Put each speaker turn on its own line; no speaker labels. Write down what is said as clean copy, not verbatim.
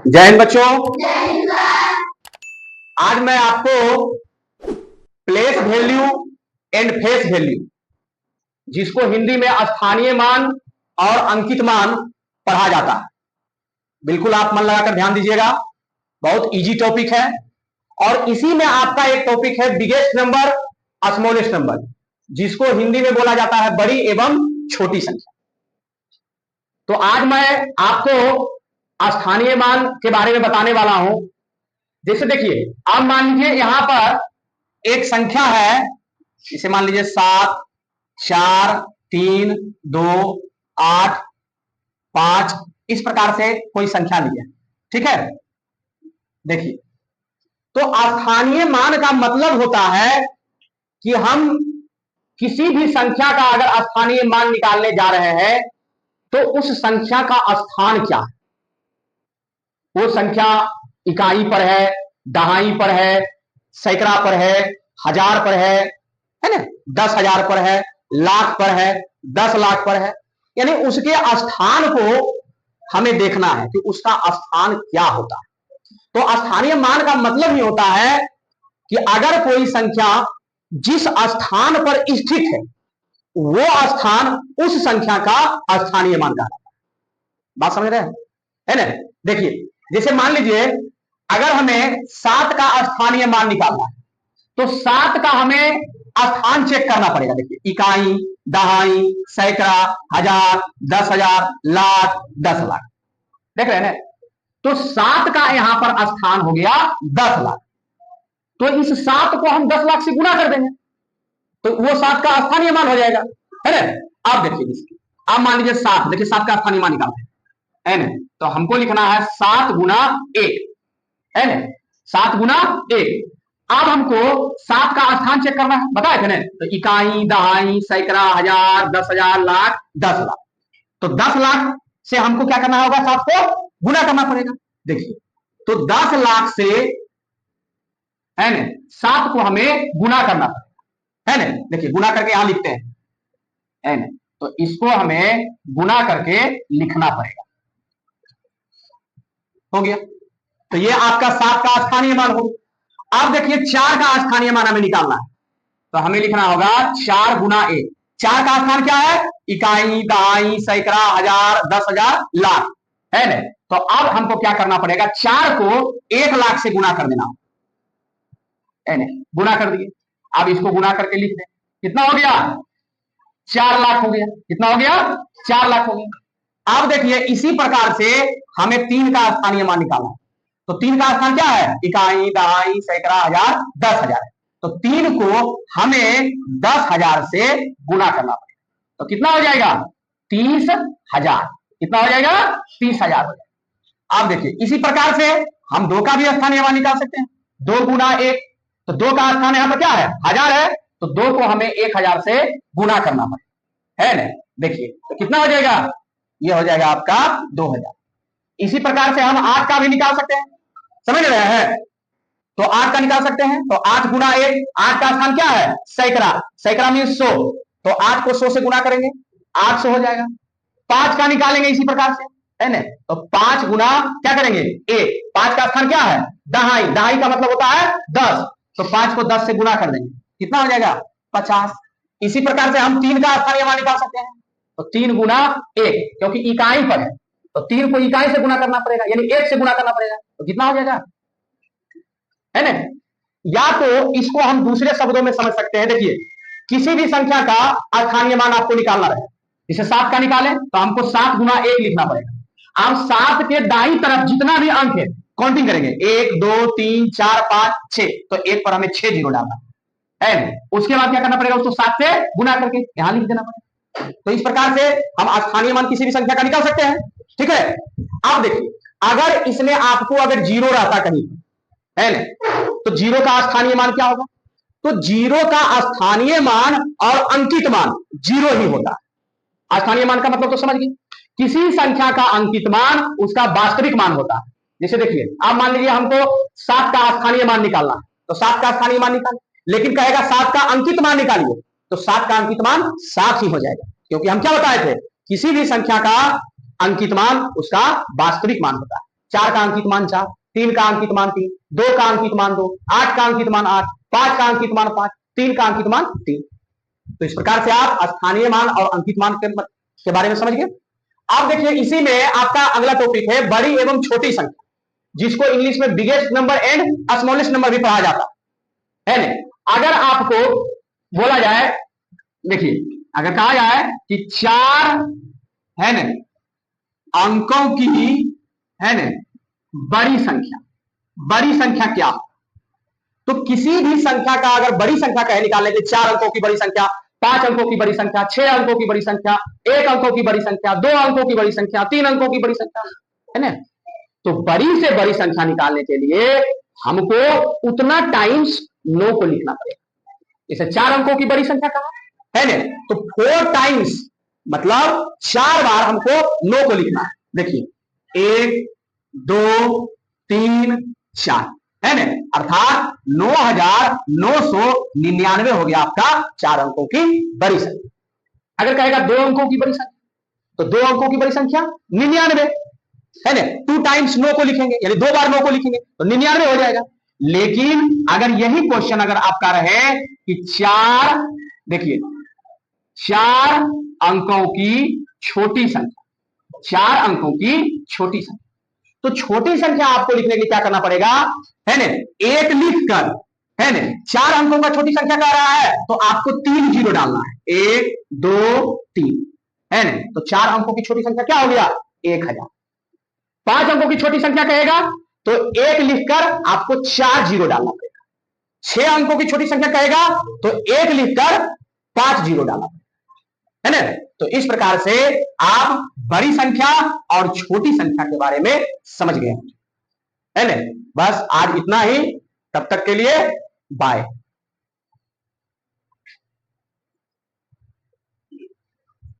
जय हिंद बच्चों। आज मैं आपको place value and face value, जिसको हिंदी में स्थानीय मान और अंकित मान पढ़ा जाता है, बिल्कुल आप मन लगाकर ध्यान दीजिएगा। बहुत इजी टॉपिक है और इसी में आपका एक टॉपिक है बिगेस्ट नंबर स्मॉलेस्ट नंबर, जिसको हिंदी में बोला जाता है बड़ी एवं छोटी संख्या। तो आज मैं आपको स्थानीय मान के बारे में बताने वाला हूं। जैसे देखिए, आप मान लीजिए यहां पर एक संख्या है, इसे मान लीजिए 7, 4, 3, 2, 8, 5, इस प्रकार से कोई संख्या ली है, ठीक है। देखिए, तो स्थानीय मान का मतलब होता है कि हम किसी भी संख्या का अगर स्थानीय मान निकालने जा रहे हैं तो उस संख्या का स्थान क्या है। वो संख्या इकाई पर है, दहाई पर है, सैकड़ा पर है, हजार पर है ना, 10,000 पर है, लाख पर है, 10 लाख पर है। यानी उसके स्थान को हमें देखना है कि उसका स्थान क्या होता है। तो स्थानीय मान का मतलब ही होता है कि अगर कोई संख्या जिस स्थान पर स्थित है वो स्थान उस संख्या का स्थानीय मान कहलाता है। बात समझ रहे हैं, है ना। देखिए, जैसे मान लीजिए अगर हमें 7 का स्थानीय मान निकालना है तो 7 का हमें स्थान चेक करना पड़ेगा। देखिए, इकाई, दहाई, सैकड़ा, हजार, 10,000, लाख, 10 लाख, देख रहे हैं ना। तो 7 का यहां पर स्थान हो गया 10 लाख। तो इस 7 को हम 10 लाख से गुना कर देंगे तो वो 7 का स्थानीय मान हो जाएगा, है ना। आप देखिए, आप मान लीजिए 7, देखिए 7 का स्थानीय मान निकालते हैं, है ना। तो हमको लिखना है 7 गुना 1, है ना, 7 गुना 1। अब हमको 7 का स्थान चेक करना है, बताए थे ना। तो इकाई, दहाई, सैकड़ा, हजार, 10,000, लाख, 10 लाख। तो 10 लाख से हमको क्या करना होगा, 7 को गुना करना पड़ेगा। देखिए, तो 10 लाख से, है ना, 7 को हमें गुना करना पड़ेगा, है ना। देखिए, गुना करके यहां लिखते हैं, है ना। तो इसको हमें गुना करके लिखना पड़ेगा, हो गया। तो ये आपका 7 का स्थानीय मान हो। अब देखिए 4 का स्थानीय मान हमें निकालना है, तो हमें लिखना होगा 4 गुना 1। 4 का स्थान क्या है, इकाई, दहाई, सैकड़ा, हजार, 10,000, लाख, है ना। तो अब हमको क्या करना पड़ेगा, 4 को 1 लाख से गुना कर देना, है ना। गुना कर दिए, अब इसको गुना करके लिख दें, कितना हो गया, 4 लाख हो गया। कितना हो गया, 4 लाख हो गया। अब देखिए इसी प्रकार से हमें 3 का स्थानीय मान निकालना है। तो 3 का स्थान क्या है, इकाई, दहाई, सैकड़ा, हजार, 10,000 है। तो 3 को हमें 10,000 से गुना करना पड़ेगा। तो कितना हो जाएगा, 30,000। कितना हो जाएगा, 30,000 हो जाएगा। अब देखिए इसी प्रकार से हम 2 का भी स्थानीय मान निकाल सकते हैं। 2 गुना 1, तो 2 का स्थान यहाँ पर क्या है, 1000 है। तो 2 को हमें 1000 से गुना करना पड़ेगा, है ना। देखिए तो कितना हो जाएगा, ये हो जाएगा आपका 2000। इसी प्रकार से हम 8 का भी निकाल सकते हैं, समझ रहे हैं। तो 8 का निकाल सकते हैं। तो 8 गुना 1, 8 का स्थान क्या है, सैकड़ा, सैकड़ा मीन 100। तो 8 को 100 से गुना करेंगे, 800 हो जाएगा। 5 का निकालेंगे इसी प्रकार से, है ना। तो 5 गुना क्या करेंगे, 1। 5 का स्थान क्या है, दहाई, दहाई का मतलब होता है 10। तो 5 को 10 से गुना कर देंगे, कितना हो जाएगा, 50। इसी प्रकार से हम 3 का स्थानीय मान निकाल सकते हैं। तो 3 गुना 1, क्योंकि इकाई पर है तो 3 को इकाई से गुना करना पड़ेगा, यानी 1 से गुना करना पड़ेगा। तो कितना हो जाएगा, है ना। या तो इसको हम दूसरे शब्दों में समझ सकते हैं। देखिए, किसी भी संख्या का स्थानीय मान आपको निकालना रहे, जैसे 7 का निकालें तो हमको 7 गुना 1 लिखना पड़ेगा। अब 7 के दाईं तरफ जितना भी अंक है काउंटिंग करेंगे, 1, 2, 3, 4, 5, 6। तो 1 पर हमें 6 जीरो डालना है ना। उसके बाद क्या करना पड़ेगा, उसको 7 से गुना करके यहां लिख देना पड़ेगा। तो इस प्रकार से हम स्थानीय मान किसी भी संख्या का निकाल सकते हैं, ठीक है। अब देखिए, अगर इसमें आपको अगर जीरो रहता कहीं, है ना, तो जीरो का स्थानीय मान क्या होगा। तो जीरो का स्थानीय मान और अंकित मान जीरो ही होता है। स्थानीय मान का मतलब तो समझ गए, किसी संख्या का अंकित मान उसका वास्तविक मान होता है। जैसे देखिए, आप मान लीजिए हमको 7 का स्थानीय मान निकालना है, तो 7 का स्थानीय मान निकाल, लेकिन कहेगा 7 का अंकित मान निकालिए, तो 7 का अंकित मान 7 ही हो जाएगा, क्योंकि हम क्या बताए थे, किसी भी संख्या का अंकित मान उसका वास्तविक मान होता है, 4 का अंकित मान 4, 3 का अंकित मान 3, 2 का अंकित मान 2, 8 का अंकित मान 8, 5 का अंकित मान 5, 3 का अंकित मान 3। तो इस प्रकार से आप स्थानीय मान और अंकित मान के बारे में समझ गए। अब देखिए इसी में आपका अगला टॉपिक है बड़ी एवं छोटी संख्या, जिसको इंग्लिश में biggest number and smallest number भी पढ़ा जाता है ना। अगर आपको बोला जाए, देखिए अगर कहा जाए कि 4 है ना अंकों की है ना बड़ी संख्या क्या, तो किसी भी संख्या का अगर बड़ी संख्या कहे निकालने के 4 अंकों की बड़ी संख्या, 5 अंकों की बड़ी संख्या, 6 अंकों की बड़ी संख्या, 1 अंकों की बड़ी संख्या, 2 अंकों की बड़ी संख्या, 3 अंकों की बड़ी संख्या, है ना। तो बड़ी से बड़ी संख्या निकालने के लिए हमको उतना टाइम्स 9 को लिखना पड़ेगा। इसे 4 अंकों की बड़ी संख्या कहा है ना, तो 4 टाइम्स मतलब 4 बार हमको 9 को लिखना है। देखिए 1 2 3 4 है ना, अर्थात 9999 हो गया आपका 4 अंकों की बड़ी संख्या। अगर कहेगा 2 अंकों की बड़ी संख्या, तो 2 अंकों की बड़ी संख्या 99 है ना, 2 टाइम्स 9 को लिखेंगे यानी 2 बार 9 को लिखेंगे तो 99 हो जाएगा। लेकिन अगर यही क्वेश्चन अगर आपका रहे कि 4 देखिए 4 अंकों की छोटी संख्या, 4 अंकों की छोटी संख्या, तो छोटी संख्या आपको लिखने के लिए क्या करना पड़ेगा है ना, 1 लिखकर है ना, 4 अंकों का छोटी संख्या कह रहा है तो आपको 3 जीरो डालना है, 1 2 3 है ना, तो 4 अंकों की छोटी संख्या क्या हो गया 1000। 5 अंकों की छोटी संख्या कहेगा तो 1 लिखकर आपको 4 जीरो डालना पड़ेगा। 6 अंकों की छोटी संख्या कहेगा तो 1 लिखकर 5 जीरो डालना पड़ेगा, है ना। तो इस प्रकार से आप बड़ी संख्या और छोटी संख्या के बारे में समझ गए, है ना। बस आज इतना ही, तब तक के लिए बाय।